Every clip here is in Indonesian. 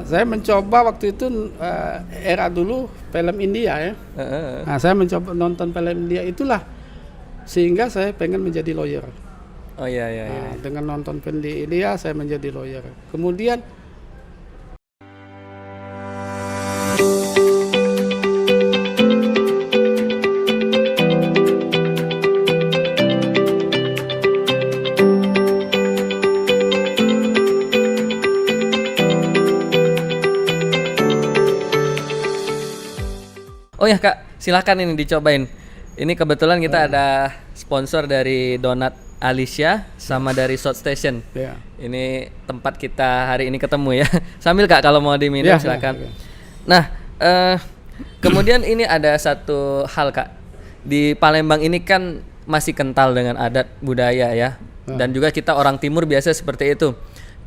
saya mencoba waktu itu era dulu film India ya. Nah, saya mencoba nonton film India itulah sehingga saya pengen menjadi lawyer. Oh iya. Nah, dengan nonton film di India saya menjadi lawyer. Kemudian Oh ya Kak, silakan ini dicobain. Ini kebetulan kita ada sponsor dari Donat Alicia sama dari Shot Station. ya. Ini tempat kita hari ini ketemu ya. Sambil Kak kalau mau diminum Ya, silakan. ya. Nah, kemudian ini ada satu hal Kak. Di Palembang ini kan masih kental dengan adat budaya ya. Dan juga kita orang timur biasa seperti itu.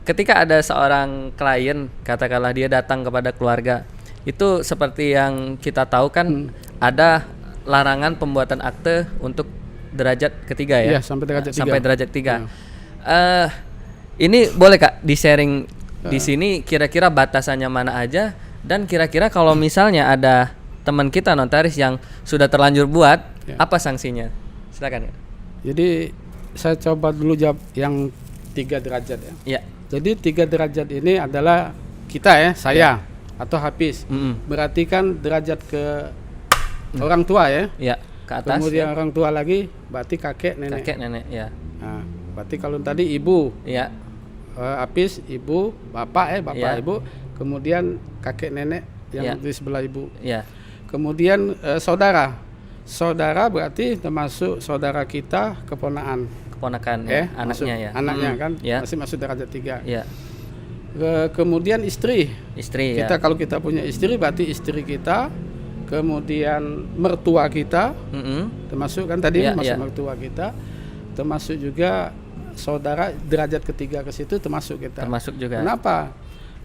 Ketika ada seorang klien, katakanlah dia datang kepada keluarga, itu seperti yang kita tahu kan ada larangan pembuatan akte untuk derajat ketiga ya. Iya, sampai derajat 3. Sampai derajat 3. Ini boleh Kak di-sharing di sini kira-kira batasannya mana aja, dan kira-kira kalau misalnya ada teman kita notaris yang sudah terlanjur buat, apa sanksinya? Silakan ya. Jadi saya coba dulu jawab yang 3 derajat ya. Iya. Jadi 3 derajat ini adalah kita ya, saya atau Hafiz. Berarti kan derajat ke orang tua ya. Iya, ke atas. Kemudian ya. orang tua lagi berarti kakek nenek. Kakek nenek ya. Nah, berarti kalau tadi ibu, Iya. Hafiz ibu, bapak Iya. ibu, kemudian kakek nenek yang Iya. di sebelah ibu. Iya. Kemudian saudara. Saudara berarti termasuk saudara kita keponakan. Keponakan ya, anaknya masuk, ya. Anaknya kan Ya. masih masuk derajat 3. Iya. Kemudian istri. Istri Kita ya. kalau kita punya istri berarti istri kita, kemudian mertua kita, termasuk kan tadi Iya, masuk iya. mertua kita, termasuk juga saudara derajat ketiga ke situ termasuk kita. Termasuk juga. Kenapa?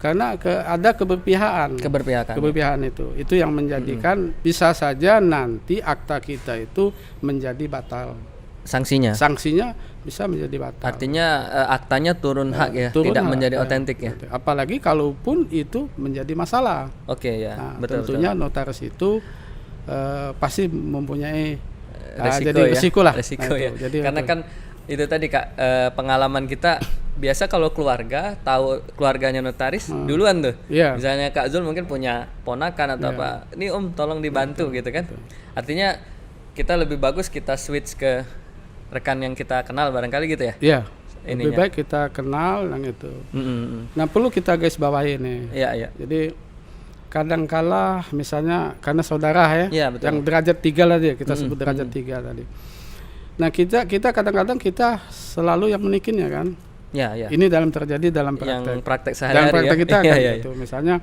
Karena ada keberpihakan. Keberpihakan. Itu yang menjadikan bisa saja nanti akta kita itu menjadi batal. Sanksinya. Sanksinya bisa menjadi batal. Artinya aktanya turun hak ya, Turun tidak hak, menjadi otentik ya. Apalagi kalaupun itu menjadi masalah. Oke ya, Nah, betul. tentunya notaris itu pasti mempunyai Resiko jadi ya. resiko lah. Resiko Nah, ya. itu. Jadi Karena kan itu tadi Kak, pengalaman kita biasa kalau keluarga tahu keluarganya notaris duluan tuh. Iya. Misalnya Kak Zul mungkin punya ponakan atau apa. Ini Om tolong dibantu gitu kan. Artinya kita lebih bagus kita switch ke rekan yang kita kenal barangkali gitu ya. Iya. Lebih Ininya. baik kita kenal yang itu. Nah, perlu kita garis bawahi nih. Iya, iya. Jadi kadangkala misalnya karena saudara ya, Iya, betul. yang derajat 3 lah dia, kita sebut derajat 3 tadi. Nah, kita kadang-kadang kita selalu yang menikinnya kan. Iya, iya. Ini terjadi dalam Yang praktek. praktek Dalam sehari-hari praktek ya. kita Iya, kan iya, gitu. Misalnya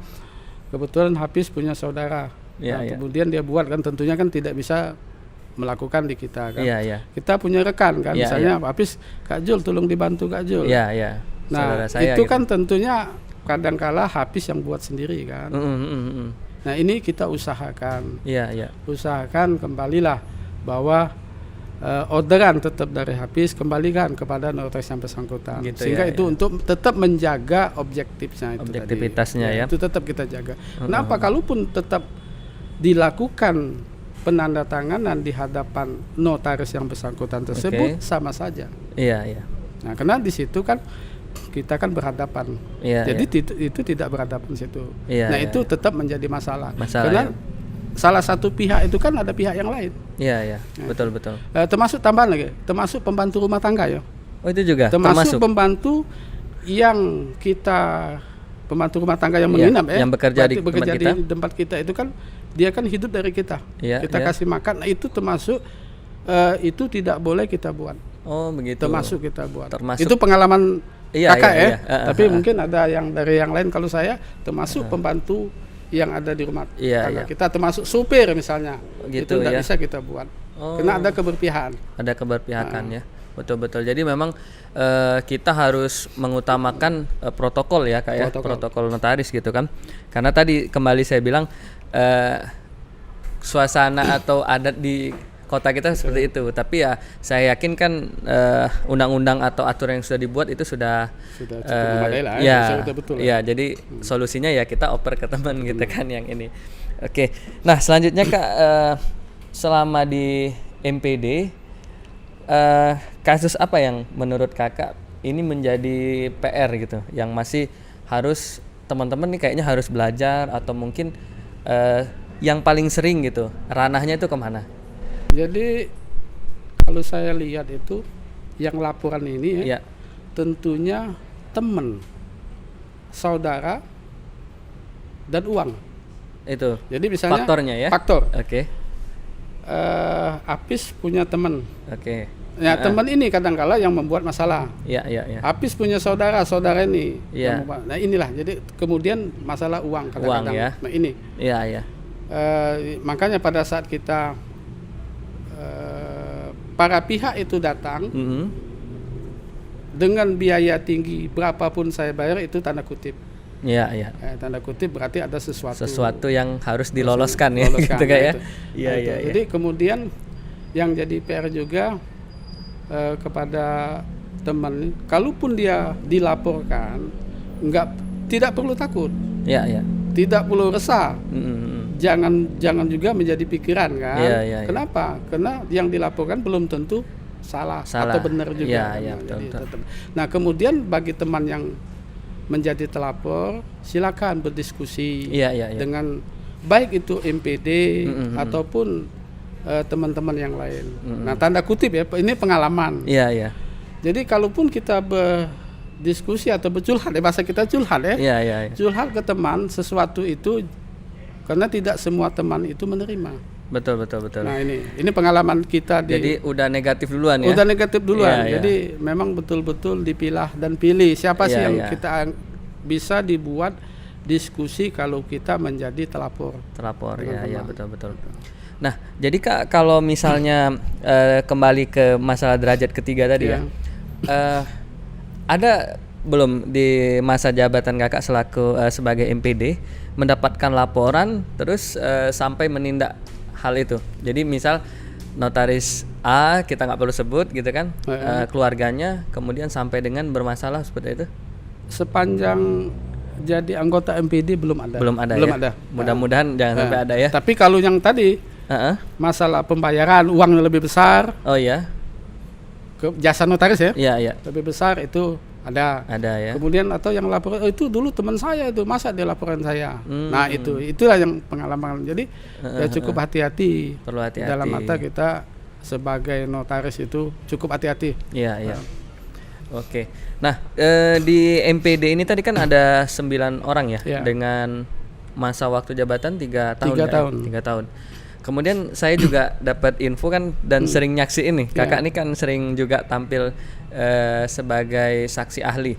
kebetulan Hafiz punya saudara. Iya, Nah, iya. kemudian dia buat kan tentunya kan tidak bisa melakukan di kita kan. Iya, iya. Kita punya rekan kan, Iya, misalnya Hafiz, Kak Jul tolong dibantu Kak Jul. Iya, iya. Nah, Saudara saya itu gitu. kan tentunya kadangkala Hafiz yang buat sendiri kan. Nah, ini kita usahakan. Iya, iya. Usahakan kembalilah bahwa orderan tetap dari Hafiz kembalikan kepada notaris yang bersangkutan. Gitu Sehingga ya, itu untuk tetap menjaga objektifnya itu Objektivitasnya tadi. ya. Itu tetap kita jaga. Kenapa? Kalaupun tetap dilakukan penandatanganan di hadapan notaris yang bersangkutan tersebut sama saja. Iya, iya. Nah, karena di situ kan kita kan berhadapan. Iya, Jadi iya. itu tidak berhadapan di situ. Iya, Nah, iya. itu tetap menjadi masalah. Masalah, Karena ya. salah satu pihak itu kan ada pihak yang lain. Iya, iya. Betul, betul. Termasuk tambahan lagi, termasuk pembantu rumah tangga ya. Oh, itu juga Termasuk pembantu yang pembantu rumah tangga yang Iya, menginap yang bekerja berarti di tempat bekerja kita. di tempat kita itu kan dia kan hidup dari kita. Iya, Kita iya. kasih makan. Nah, itu termasuk itu tidak boleh kita buat. Oh, begitu. Termasuk kita buat. Termasuk. Itu pengalaman Iya, kakak iya, ya. iya. Tapi mungkin ada yang dari yang lain. Kalau saya termasuk pembantu yang ada di rumah Iya, tangga iya. kita, termasuk supir misalnya. Gitu, itu tidak ya. bisa kita buat. Oh. Karena ada keberpihakan. Ada keberpihakan ya. Betul-betul. Jadi memang kita harus mengutamakan protokol ya Kak ya. Protokol notaris gitu kan. Karena tadi kembali saya bilang suasana atau adat di kota kita seperti itu. Tapi ya saya yakin kan undang-undang atau aturan yang sudah dibuat itu sudah cukup memadai lah, ya, betul ya. Jadi solusinya ya kita oper ke teman gitu kan yang ini. Oke. Nah selanjutnya Kak, selama di MPD kasus apa yang menurut Kakak ini menjadi PR gitu, yang masih harus teman-teman nih kayaknya harus belajar, atau mungkin yang paling sering gitu ranahnya itu kemana? Jadi kalau saya lihat itu yang laporan ini ya, tentunya teman, saudara, dan uang. Itu. Jadi misalnya faktornya ya. Faktor. Oke. Apis punya teman. Oke. Ya teman ini kadang-kala yang membuat masalah. Iya. Apis punya saudara ini. Iya. Nah inilah. Jadi kemudian masalah uang kadang-kadang. Uang ya. Nah ini. Iya. Makanya pada saat kita para pihak itu datang dengan biaya tinggi berapapun saya bayar, itu tanda kutip. Iya. Tanda kutip berarti ada sesuatu yang harus diloloskan ya, gitu kayak. Iya. Jadi kemudian yang jadi PR juga kepada teman, kalaupun dia dilaporkan, tidak perlu takut. Iya. Tidak perlu resah. Jangan juga menjadi pikiran kan. Iya. Kenapa? Karena yang dilaporkan belum tentu salah. Atau benar juga. Iya, betul. Nah, kemudian bagi teman yang menjadi telapor, silakan berdiskusi dengan baik itu MPD ataupun teman-teman yang lain. Nah, tanda kutip ya, ini pengalaman. Iya. Jadi kalaupun kita berdiskusi atau bercurhat, bahasa kita curhat ya. Iya. Curhat ke teman sesuatu itu, karena tidak semua teman itu menerima. Betul. Nah, ini pengalaman kita jadi udah negatif duluan ya. Udah negatif duluan. Iya. Jadi memang betul-betul dipilah dan pilih siapa sih yang kita bisa dibuat diskusi kalau kita menjadi telapor. Iya, betul. Nah, jadi Kak, kalau misalnya kembali ke masalah derajat ketiga tadi ya, ada belum di masa jabatan Kakak selaku sebagai MPD mendapatkan laporan terus sampai menindak hal itu? Jadi misal notaris A, kita nggak perlu sebut gitu kan, keluarganya kemudian sampai dengan bermasalah seperti itu? Sepanjang jadi anggota MPD belum ada. Belum ada. Mudah-mudahan jangan sampai ada ya. Tapi kalau yang tadi masalah pembayaran uang yang lebih besar. Oh iya. Ke jasa notaris ya. Iya. Lebih besar itu ada ya. Kemudian atau yang lapor, itu dulu teman saya itu, masa dia laporan saya. Nah, itulah yang pengalaman. Jadi ya cukup hati-hati. Perlu hati-hati. Dalam mata kita sebagai notaris itu cukup hati-hati. Iya. Oke. Nah, di MPD ini tadi kan ada 9 orang ya, dengan masa waktu jabatan 3 tahun. 3 tahun. Kemudian saya juga dapat info kan dan sering nyaksi ini. Kakak ini kan sering juga tampil sebagai saksi ahli.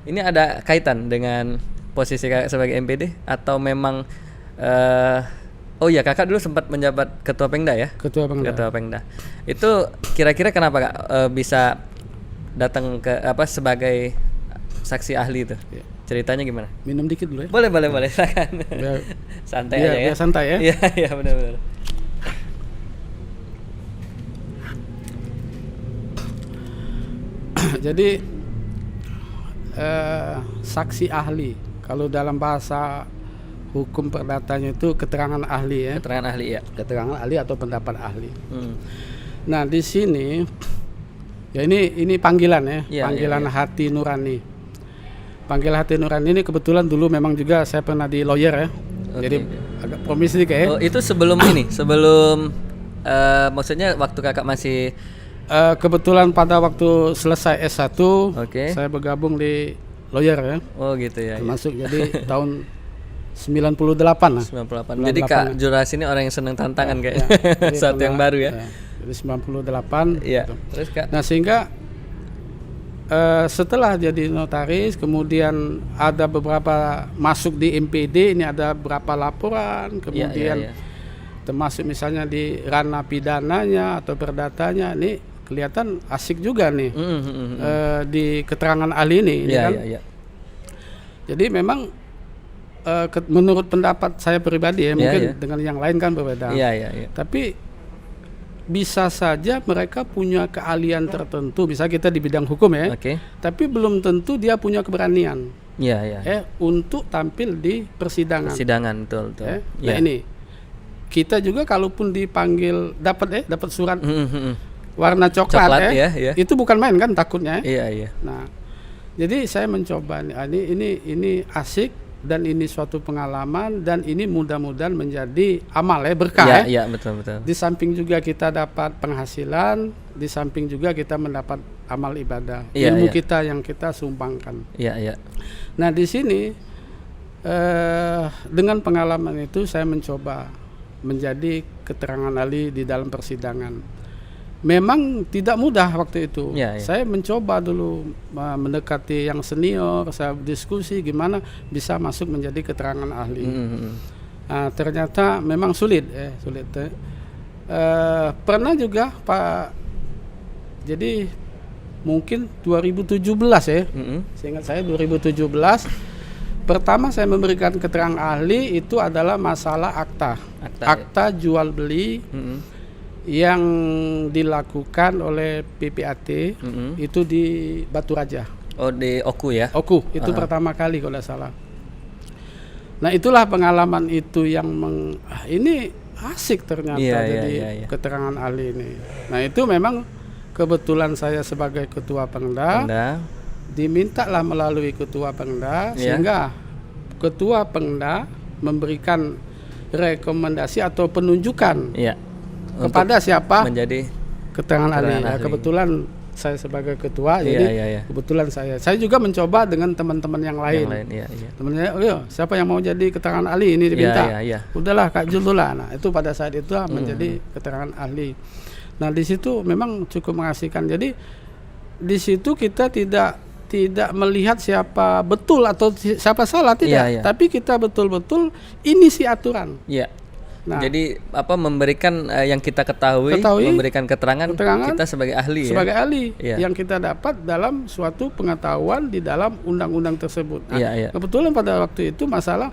Ini ada kaitan dengan posisi Kakak sebagai MPD atau memang oh ya, Kakak dulu sempat menjabat ketua Pengda ya? Ketua Pengda. Itu kira-kira kenapa Kak bisa datang ke sebagai saksi ahli itu? Ceritanya gimana? Minum dikit dulu ya. Boleh, silakan. Santai aja ya. Santai ya. Iya, benar. Jadi saksi ahli, kalau dalam bahasa hukum perdatanya itu keterangan ahli ya. Keterangan ahli atau pendapat ahli. Nah, di sini ya ini panggilan ya, panggilan hati nurani. Panggilan hati nurani ini kebetulan dulu memang juga saya pernah di lawyer ya. Jadi agak promis sedikit ya. Oh, itu sebelum ini, sebelum maksudnya waktu Kakak masih kebetulan pada waktu selesai S1 saya bergabung di lawyer ya. Oh gitu ya. Termasuk jadi tahun 98 lah. 98. Jadi Kak Juras ini orang yang senang tantangan kayak satu yang baru ya. Jadi 98. Iya. Gitu. Terus Kak. Nah, sehingga setelah jadi notaris, kemudian ada beberapa masuk di MPD, ini ada beberapa laporan, kemudian termasuk misalnya di ranah pidananya atau perdatanya, ini kelihatan asik juga nih di keterangan ahli ini. Jadi memang menurut pendapat saya pribadi ya, mungkin dengan yang lain kan berbeda. Tapi bisa saja mereka punya keahlian tertentu, misalnya kita di bidang hukum ya, tapi belum tentu dia punya keberanian untuk tampil di persidangan. Betul. Nah ini kita juga kalaupun dipanggil dapat surat warna coklat itu bukan main kan takutnya. Nah jadi saya mencoba ini asik. Dan ini suatu pengalaman dan ini mudah-mudahan menjadi amal berkah betul. Di samping juga kita dapat penghasilan, di samping juga kita mendapat amal ibadah, ilmu kita yang kita sumbangkan. Nah di sini dengan pengalaman itu saya mencoba menjadi keterangan ahli di dalam persidangan. Memang tidak mudah waktu itu. Saya mencoba dulu mendekati yang senior, saya diskusi gimana bisa masuk menjadi keterangan ahli. Nah, ternyata memang sulit. Pernah juga Pak. Jadi mungkin 2017 seingat saya 2017. Pertama saya memberikan keterangan ahli itu adalah masalah akta jual beli. Yang dilakukan oleh PPAT itu di Batu Raja. Di Oku ya? Oku, itu pertama kali kalau tidak salah. Nah itulah pengalaman itu yang ini asik ternyata jadi keterangan ahli ini. Nah itu memang kebetulan saya sebagai ketua Pengda. Dimintalah melalui ketua Pengda sehingga ketua Pengda memberikan rekomendasi atau penunjukan kepada siapa menjadi keterangan ahli. Kebetulan saya sebagai ketua, jadi kebetulan saya juga mencoba dengan teman-teman yang lain. Teman-teman, siapa yang mau jadi keterangan ahli ini diminta. Udahlah Kak Jul lah. Nah itu pada saat itu menjadi keterangan ahli. Nah di situ memang cukup mengasihkan. Jadi di situ kita tidak melihat siapa betul atau siapa salah, tidak. Tapi kita betul-betul ini si aturan. Nah, jadi memberikan yang kita ketahui memberikan keterangan kita sebagai ahli. Sebagai ahli yang kita dapat dalam suatu pengetahuan di dalam undang-undang tersebut. Nah, kebetulan pada waktu itu masalah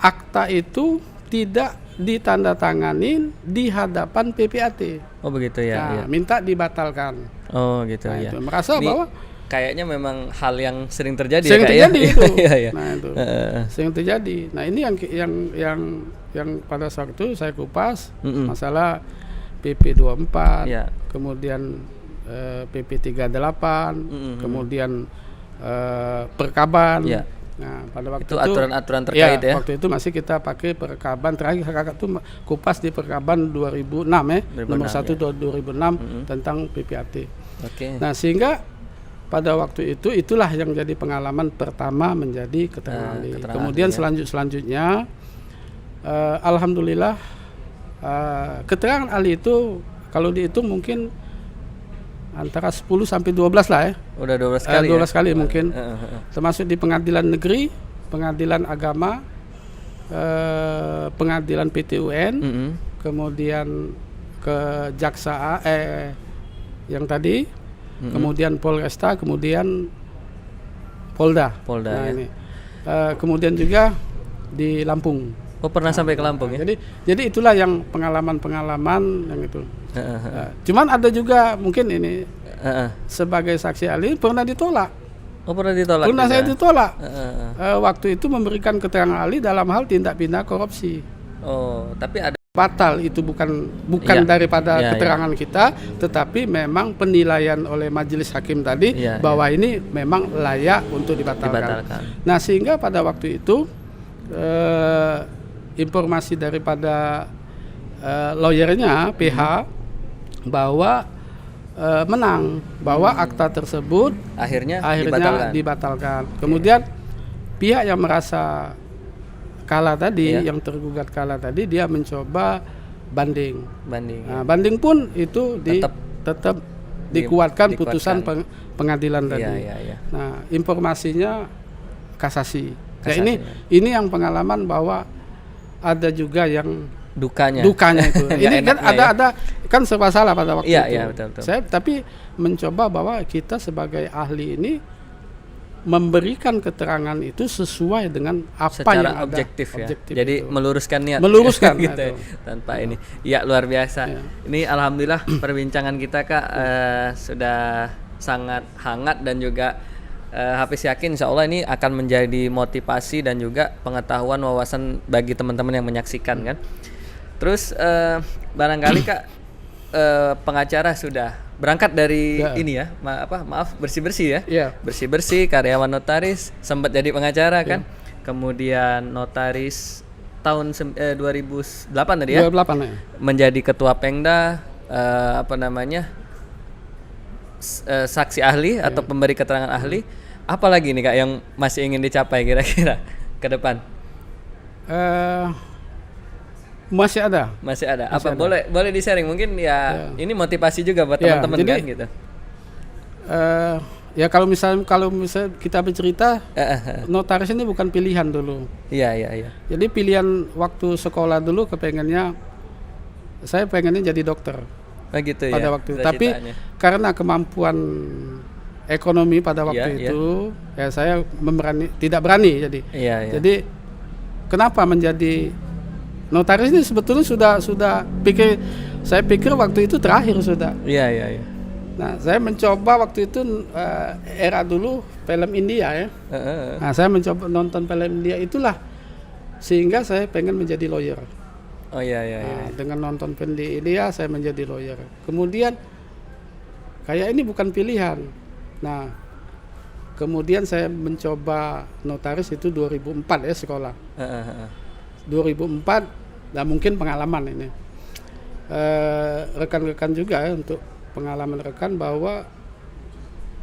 akta itu tidak ditandatangani di hadapan PPAT. Oh begitu ya. Minta dibatalkan. Oh gitu Itu. Merasa bahwa kayaknya memang hal yang sering terjadi. Itu. Nah itu sering terjadi. Nah ini yang pada saat itu saya kupas masalah PP 24, kemudian PP 38, kemudian Perkaban. Nah pada waktu itu aturan-aturan terkait waktu itu masih kita pakai Perkaban terakhir kakak itu kupas di Perkaban 2006 nomor 1 2006 tentang PPAT. Nah sehingga pada waktu itu itulah yang jadi pengalaman pertama menjadi keterangan ahli. Kemudian selanjutnya alhamdulillah keterangan ahli itu kalau dihitung mungkin antara 10 sampai 12 lah ya. Udah 12 kali. 12 kali mungkin. Termasuk di pengadilan negeri, pengadilan agama, pengadilan PT-UN, kemudian kejaksaan yang tadi. Kemudian Polresta, kemudian Polda. Nah, ini. Kemudian juga di Lampung. Oh pernah sampai ke Lampung ya? Jadi itulah yang pengalaman yang itu. Cuman ada juga mungkin ini sebagai saksi ahli pernah ditolak. Oh pernah ditolak? Pernah saya ditolak. Waktu itu memberikan keterangan ahli dalam hal tindak pidana korupsi. Oh tapi ada. Batal itu bukan daripada keterangan kita, tetapi memang penilaian oleh majelis hakim tadi bahwa ini memang layak untuk dibatalkan. Nah sehingga pada waktu itu informasi daripada lawyernya PH bahwa menang, bahwa akta tersebut akhirnya dibatalkan. Kemudian pihak yang merasa kalah tadi, yang tergugat kalah tadi, dia mencoba banding. Nah, banding pun itu tetap dikuatkan putusan pengadilan tadi. Nah, informasinya kasasi. Ya, ini yang pengalaman bahwa ada juga yang dukanya itu. Ini kan ada kan serba salah pada waktu itu. Betul. Saya tapi mencoba bahwa kita sebagai ahli ini memberikan keterangan itu sesuai dengan apa secara yang objektif ada. Objektif ya. Jadi meluruskan niat. Meluruskan gitu. Tanpa ini. Ya luar biasa. Ya. Ini alhamdulillah perbincangan kita Kak sudah sangat hangat dan juga Hafiz yakin insya Allah ini akan menjadi motivasi dan juga pengetahuan wawasan bagi teman-teman yang menyaksikan kan. Terus barangkali Kak pengacara sudah berangkat dari ini ya, maaf bersih-bersih ya, bersih-bersih karyawan notaris, sempat jadi pengacara kan, kemudian notaris tahun 2008 tadi ya, 2008 ya, menjadi ketua Pengda, saksi ahli atau pemberi keterangan ahli, apalagi nih Kak yang masih ingin dicapai kira-kira ke depan? Masih ada. Apa boleh di-sharing mungkin ya. Ini motivasi juga buat teman-teman kan gitu. Ya kalau misalnya kita bercerita notaris ini bukan pilihan dulu. Iya. Jadi pilihan waktu sekolah dulu saya pengennya jadi dokter. Gitu pada waktu itu. Tapi karena kemampuan ekonomi pada waktu itu ya saya tidak berani jadi. Jadi kenapa menjadi notaris ini sebetulnya sudah saya pikir waktu itu terakhir sudah. Iya. Nah, saya mencoba waktu itu era dulu film India ya. Nah, saya mencoba nonton film India itulah sehingga saya pengen menjadi lawyer. Oh iya. Nah, dengan nonton film di India saya menjadi lawyer. Kemudian kayak ini bukan pilihan. Nah, kemudian saya mencoba notaris itu 2004 ya sekolah. 2004, nah mungkin pengalaman ini rekan-rekan juga ya, untuk pengalaman rekan bahwa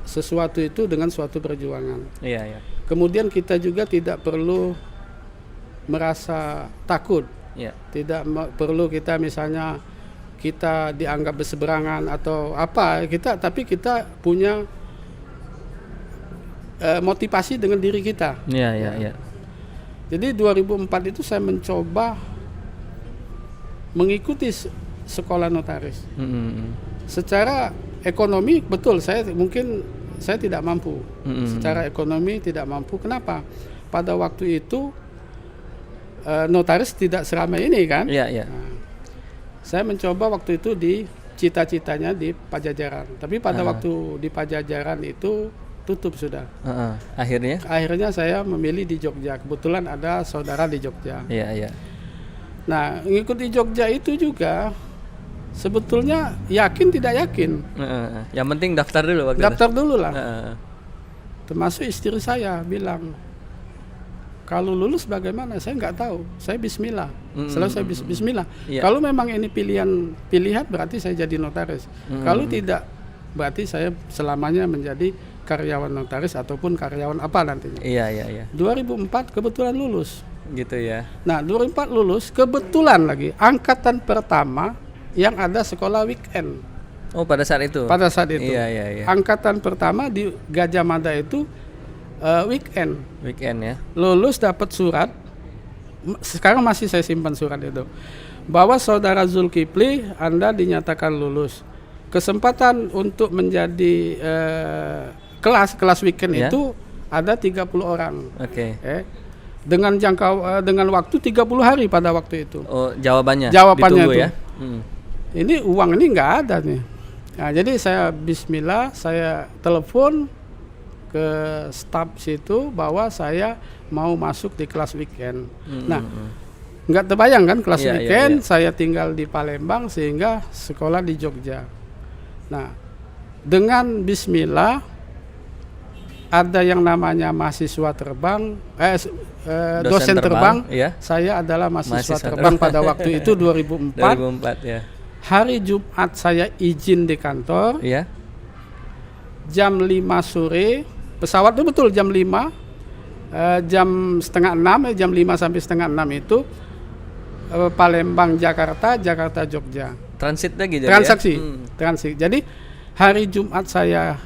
sesuatu itu dengan suatu perjuangan. Iya. Kemudian kita juga tidak perlu merasa takut. Iya. Tidak perlu kita misalnya kita dianggap berseberangan atau apa tapi kita punya motivasi dengan diri kita. Iya. Jadi 2004 itu saya mencoba mengikuti sekolah notaris. Secara ekonomi betul saya tidak mampu. Secara ekonomi tidak mampu. Kenapa? Pada waktu itu notaris tidak seramai ini kan. Iya. Nah, saya mencoba waktu itu di cita-citanya di Pajajaran. Tapi pada waktu di Pajajaran itu tutup sudah. Akhirnya saya memilih di Jogja. Kebetulan ada saudara di Jogja. Iya. Nah, ngikuti Jogja itu juga sebetulnya yakin tidak yakin. Yang penting daftar dulu waktu Daftar dulu lah. Termasuk istri saya bilang, kalau lulus bagaimana? Saya nggak tahu. Saya bismillah. Selalu saya bismillah. Kalau memang ini pilihan berarti saya jadi notaris. Kalau tidak, berarti saya selamanya menjadi karyawan notaris ataupun karyawan apa nantinya. Iya. 2004 kebetulan lulus. Gitu ya. Nah, 2004 lulus, kebetulan lagi angkatan pertama yang ada sekolah weekend. Oh, pada saat itu. Iya. Angkatan pertama di Gajah Mada itu weekend ya. Lulus dapat surat. Sekarang masih saya simpan surat itu. Bahwa saudara Zulkifli Anda dinyatakan lulus. Kesempatan untuk menjadi kelas weekend itu ada 30 orang. Oke. Dengan dengan waktu 30 hari pada waktu itu. Oh, jawabannya ditunggu itu ya. Ini uang ini nggak ada nih. Nah, jadi saya bismillah, saya telepon ke staf situ bahwa saya mau masuk di kelas weekend. Nah, nggak terbayang kan kelas weekend. Saya tinggal di Palembang sehingga sekolah di Jogja. Nah, dengan bismillah ada yang namanya mahasiswa terbang, dosen terbang. Saya adalah mahasiswa terbang pada waktu itu 2004 ya. Hari Jumat saya izin di kantor. Jam 5 sore, pesawat itu betul jam 5. Jam setengah 6, jam 5 sampai setengah 6 itu Palembang Jakarta, Jakarta Jogja. Transit lagi jadi transit. Jadi hari Jumat saya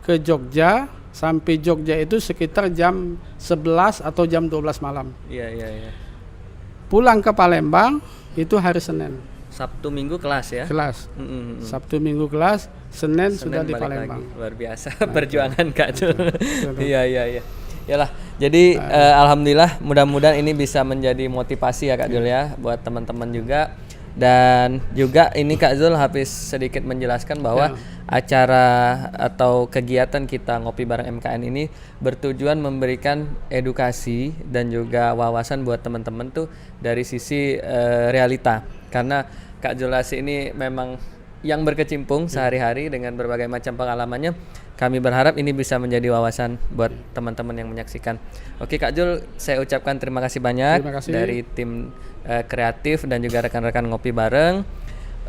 ke Jogja, sampai Jogja itu sekitar jam 11 atau jam 12 malam. Iya. Pulang ke Palembang itu hari Senin. Sabtu Minggu kelas ya. Kelas. Sabtu Minggu kelas, Senin sudah di Palembang. Lagi. Luar biasa perjuangan Kak Jul. Iya. Yalah. Jadi alhamdulillah mudah-mudahan ini bisa menjadi motivasi ya Kak Jul ya buat teman-teman juga. Dan juga ini Kak Zul habis sedikit menjelaskan bahwa acara atau kegiatan kita ngopi bareng MKN ini bertujuan memberikan edukasi dan juga wawasan buat teman-teman tuh dari sisi realita. Karena Kak Zulasi ini memang yang berkecimpung sehari-hari dengan berbagai macam pengalamannya. Kami berharap ini bisa menjadi wawasan buat teman-teman yang menyaksikan. Oke Kak Jul, saya ucapkan terima kasih banyak dari tim kreatif dan juga rekan-rekan ngopi bareng.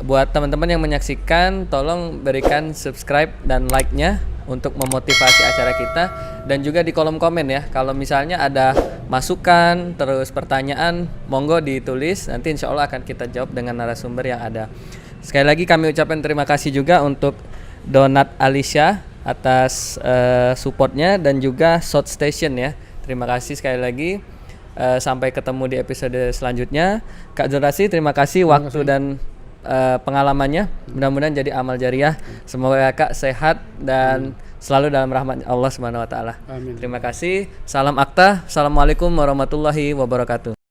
Buat teman-teman yang menyaksikan, tolong berikan subscribe dan like-nya untuk memotivasi acara kita. Dan juga di kolom komen ya, kalau misalnya ada masukan terus pertanyaan, monggo ditulis, nanti insya Allah akan kita jawab dengan narasumber yang ada. Sekali lagi kami ucapkan terima kasih juga untuk Donat Alicia atas supportnya dan juga Shot Station ya. Terima kasih sekali lagi. Sampai ketemu di episode selanjutnya. Kak Zulasi, terima kasih waktu dan pengalamannya. Mudah-mudahan jadi amal jariah. Semoga Kak sehat dan selalu dalam rahmat Allah Subhanahu wa taala. Terima kasih. Salam Akta. Assalamualaikum warahmatullahi wabarakatuh.